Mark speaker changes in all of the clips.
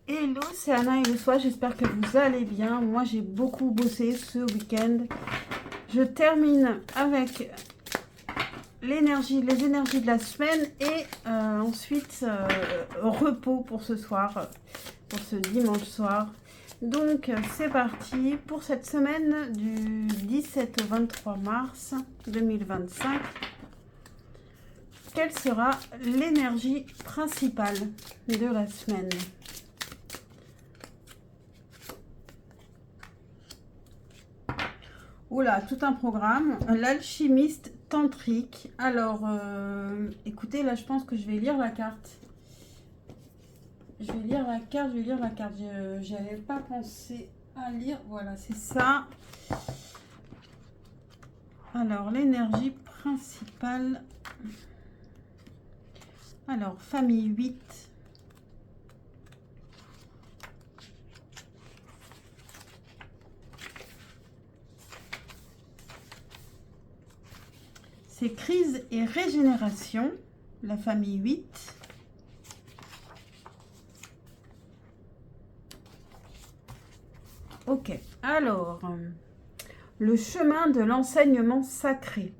Speaker 1: Hello, c'est Anna et le soir, j'espère que vous allez bien. Moi, j'ai beaucoup bossé ce week-end. Je termine avec les énergies de la semaine et ensuite repos pour ce soir, pour ce dimanche soir. Donc, c'est parti pour cette semaine du 17 au 23 mars 2025. Quelle sera l'énergie principale de la semaine ? Oula, tout un programme. L'alchimiste tantrique. Alors, écoutez, là, je pense que je vais lire la carte. Je vais lire la carte. Je n'avais pas pensé à lire. Voilà, c'est ça. Alors, l'énergie principale. Alors, famille 8. C'est crise et régénération, la famille 8. Ok, alors, le chemin de l'enseignement sacré.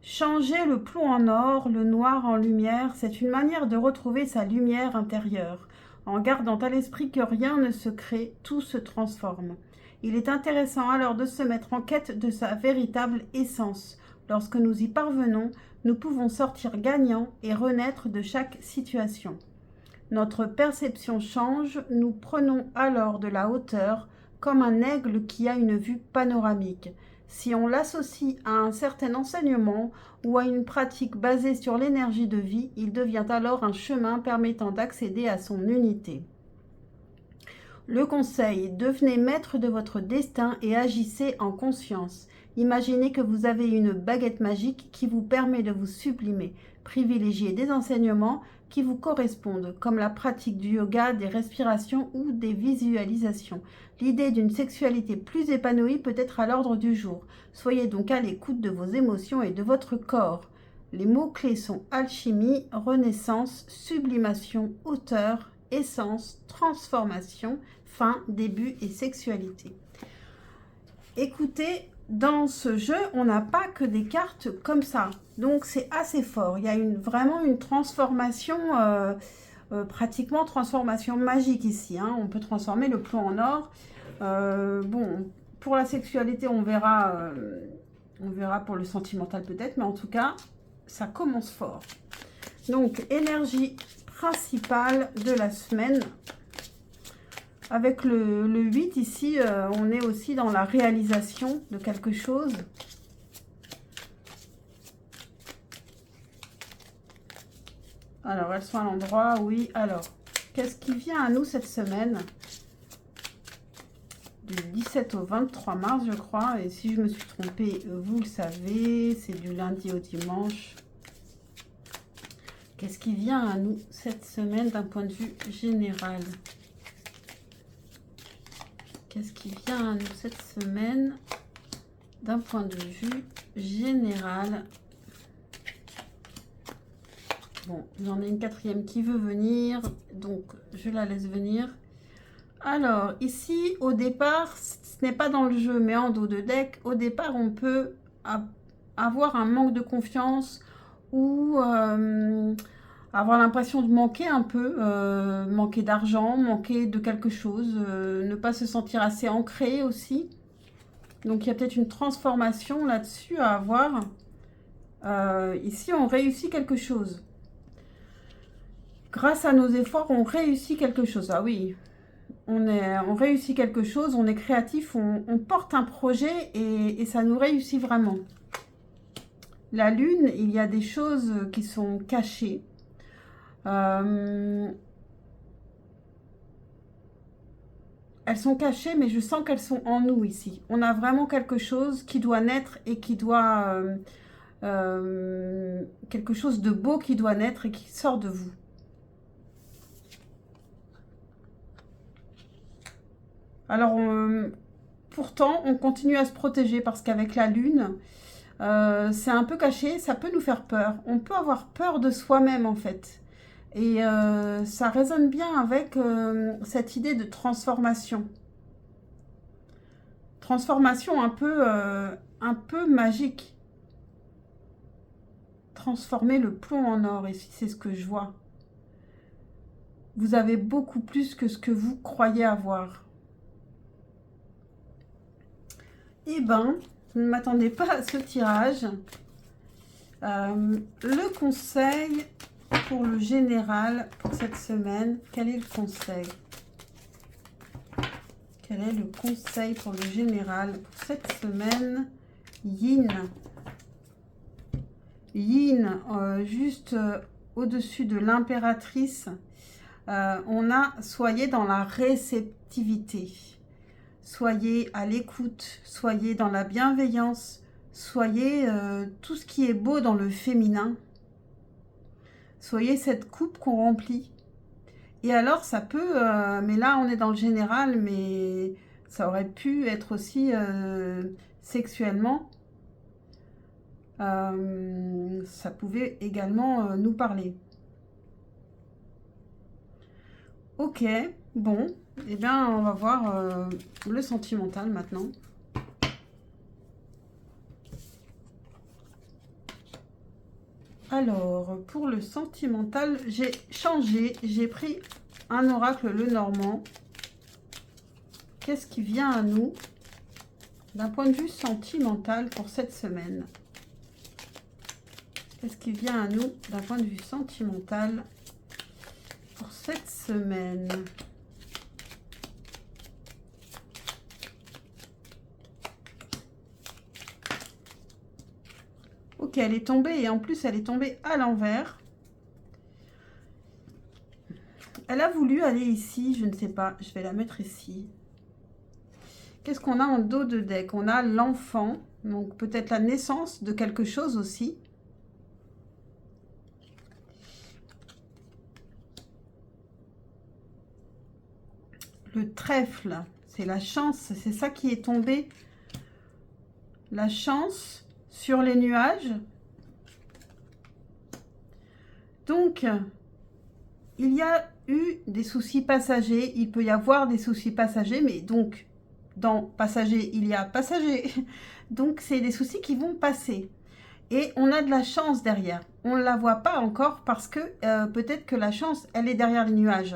Speaker 1: Changer le plomb en or, le noir en lumière, c'est une manière de retrouver sa lumière intérieure, en gardant à l'esprit que rien ne se crée, tout se transforme. Il est intéressant alors de se mettre en quête de sa véritable essence. Lorsque nous y parvenons, nous pouvons sortir gagnants et renaître de chaque situation. Notre perception change, nous prenons alors de la hauteur, comme un aigle qui a une vue panoramique. Si on l'associe à un certain enseignement ou à une pratique basée sur l'énergie de vie, il devient alors un chemin permettant d'accéder à son unité. Le conseil, devenez maître de votre destin et agissez en conscience. Imaginez que vous avez une baguette magique qui vous permet de vous sublimer. Privilégiez des enseignements qui vous correspondent, comme la pratique du yoga, des respirations ou des visualisations. L'idée d'une sexualité plus épanouie peut être à l'ordre du jour. Soyez donc à l'écoute de vos émotions et de votre corps. Les mots-clés sont alchimie, renaissance, sublimation, hauteur, essence, transformation, fin, début et sexualité. Écoutez, dans ce jeu, on n'a pas que des cartes comme ça. Donc, c'est assez fort. Il y a vraiment une transformation, pratiquement transformation magique ici. Hein. On peut transformer le plomb en or. Bon, pour la sexualité, on verra pour le sentimental peut-être. Mais en tout cas, ça commence fort. Donc, énergie principale de la semaine. Avec le 8 ici, on est aussi dans la réalisation de quelque chose. Alors, elles sont à l'endroit, oui. Alors, qu'est-ce qui vient à nous cette semaine? Du 17 au 23 mars, je crois. Et si je me suis trompée, vous le savez, c'est du lundi au dimanche. Qu'est-ce qui vient à nous cette semaine d'un point de vue général? Qu'est-ce qui vient à nous cette semaine d'un point de vue général? Bon, j'en ai une quatrième qui veut venir, donc je la laisse venir. Alors, ici, au départ, ce n'est pas dans le jeu, mais en dos de deck, au départ, on peut avoir un manque de confiance ou avoir l'impression de manquer un peu, manquer d'argent, manquer de quelque chose, ne pas se sentir assez ancré aussi. Donc il y a peut-être une transformation là-dessus à avoir. Ici, on réussit quelque chose. Grâce à nos efforts, on réussit quelque chose. Ah oui, on réussit quelque chose, on est créatif, on porte un projet et ça nous réussit vraiment. La lune, il y a des choses qui sont cachées. Elles sont cachées, mais je sens qu'elles sont en nous ici. On a vraiment quelque chose qui doit naître et qui doit... quelque chose de beau qui doit naître et qui sort de vous. Alors, pourtant, on continue à se protéger parce qu'avec la lune, c'est un peu caché, ça peut nous faire peur. On peut avoir peur de soi-même en fait. Et ça résonne bien avec cette idée de transformation. Transformation un peu magique. Transformer le plomb en or, ici c'est ce que je vois. Vous avez beaucoup plus que ce que vous croyez avoir. Eh ben, je ne m'attendais pas à ce tirage. Le conseil pour le général pour cette semaine, quel est le conseil? Quel est le conseil pour le général pour cette semaine? Yin. Yin, juste au-dessus de l'impératrice, on a soyez dans la réceptivité. Soyez à l'écoute, soyez dans la bienveillance, soyez tout ce qui est beau dans le féminin. Soyez cette coupe qu'on remplit. Et alors, ça peut, mais là, on est dans le général, mais ça aurait pu être aussi sexuellement. Ça pouvait également nous parler. Ok, bon, eh bien, on va voir le sentimental maintenant. Alors, pour le sentimental, j'ai changé, j'ai pris un oracle Lenormand. Qu'est-ce qui vient à nous d'un point de vue sentimental pour cette semaine? Qu'est-ce qui vient à nous d'un point de vue sentimental pour cette semaine? Ok, elle est tombée et en plus elle est tombée à l'envers. Elle a voulu aller ici, je ne sais pas, je vais la mettre ici. Qu'est-ce qu'on a en dos de deck? On a l'enfant, donc peut-être la naissance de quelque chose aussi. Le trèfle, c'est la chance, c'est ça qui est tombé. La chance sur les nuages. Donc, il y a eu des soucis passagers, il peut y avoir des soucis passagers, mais donc, dans passager, il y a passager. Donc, c'est des soucis qui vont passer. Et on a de la chance derrière. On ne la voit pas encore parce que peut-être que la chance, elle est derrière les nuages.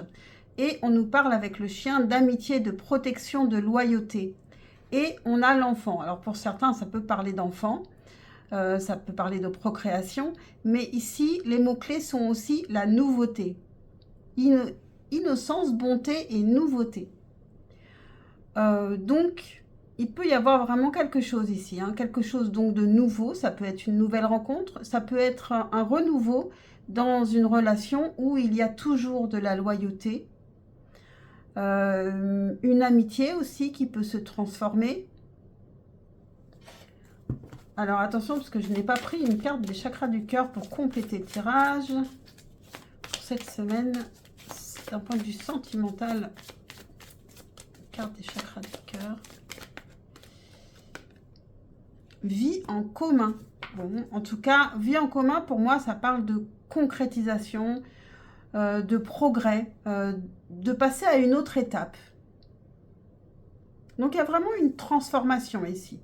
Speaker 1: Et on nous parle avec le chien d'amitié, de protection, de loyauté. Et on a l'enfant. Alors pour certains, ça peut parler d'enfant, ça peut parler de procréation. Mais ici, les mots-clés sont aussi la nouveauté. Innocence, bonté et nouveauté. Donc, il peut y avoir vraiment quelque chose ici. Quelque chose donc de nouveau. Ça peut être une nouvelle rencontre. Ça peut être un renouveau dans une relation où il y a toujours de la loyauté. Une amitié aussi qui peut se transformer. Alors attention parce que je n'ai pas pris une carte des chakras du cœur pour compléter le tirage. Pour cette semaine, d'un point de vue sentimental, carte des chakras du cœur. Vie en commun. Bon, en tout cas, vie en commun, pour moi, ça parle de concrétisation, de progrès, de passer à une autre étape. Donc, il y a vraiment une transformation ici.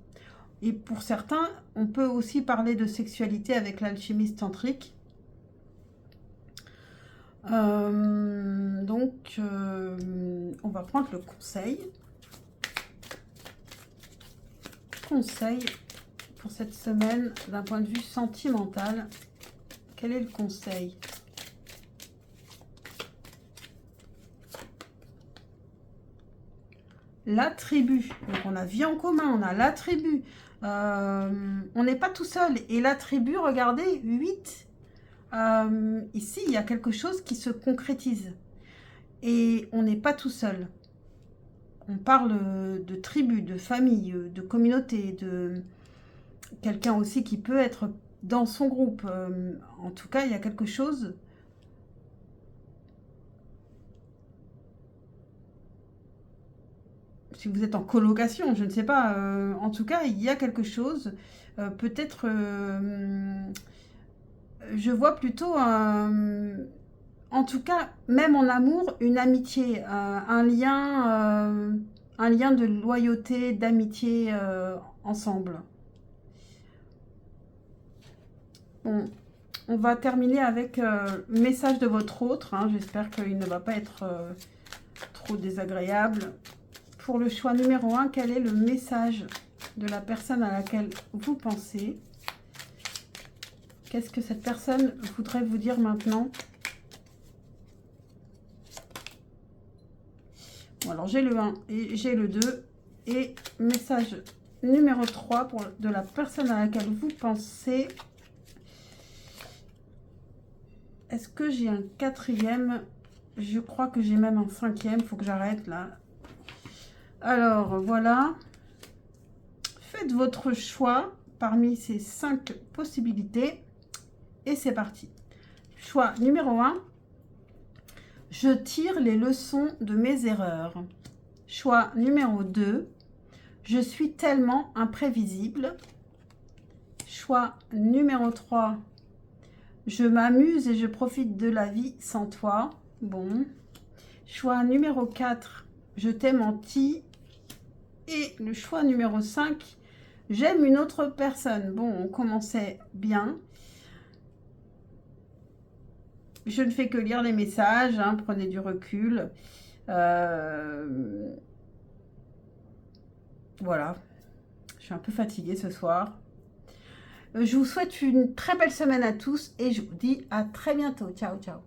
Speaker 1: Et pour certains, on peut aussi parler de sexualité avec l'alchimiste tantrique. Donc, on va prendre le conseil. Conseil pour cette semaine d'un point de vue sentimental. Quel est le conseil? La tribu. Donc on a vie en commun, on a la tribu. On n'est pas tout seul. Et la tribu, regardez, 8. Ici, il y a quelque chose qui se concrétise. Et on n'est pas tout seul. On parle de tribu, de famille, de communauté, de quelqu'un aussi qui peut être dans son groupe. En tout cas, il y a quelque chose. Si vous êtes en colocation, je ne sais pas. En tout cas, il y a quelque chose. Peut-être, je vois plutôt En tout cas, même en amour, une amitié, un lien de loyauté, d'amitié ensemble. Bon, on va terminer avec le message de votre autre. Hein. J'espère qu'il ne va pas être trop désagréable. Pour le choix numéro 1, quel est le message de la personne à laquelle vous pensez? Qu'est-ce que cette personne voudrait vous dire maintenant? Bon, alors j'ai le 1 et j'ai le 2. Et message numéro 3 de la personne à laquelle vous pensez. Est-ce que j'ai un 4e? Je crois que j'ai même un 5e. Il faut que j'arrête là. Alors, voilà. Faites votre choix parmi ces 5 possibilités. Et c'est parti. Choix numéro 1. Je tire les leçons de mes erreurs. Choix numéro 2. Je suis tellement imprévisible. Choix numéro 3. Je m'amuse et je profite de la vie sans toi. Bon. Choix numéro 4. Je t'ai menti. Et le choix numéro 5. J'aime une autre personne. Bon, on commençait bien. Je ne fais que lire les messages. Hein, prenez du recul. Voilà. Je suis un peu fatiguée ce soir. Je vous souhaite une très belle semaine à tous et je vous dis à très bientôt. Ciao, ciao.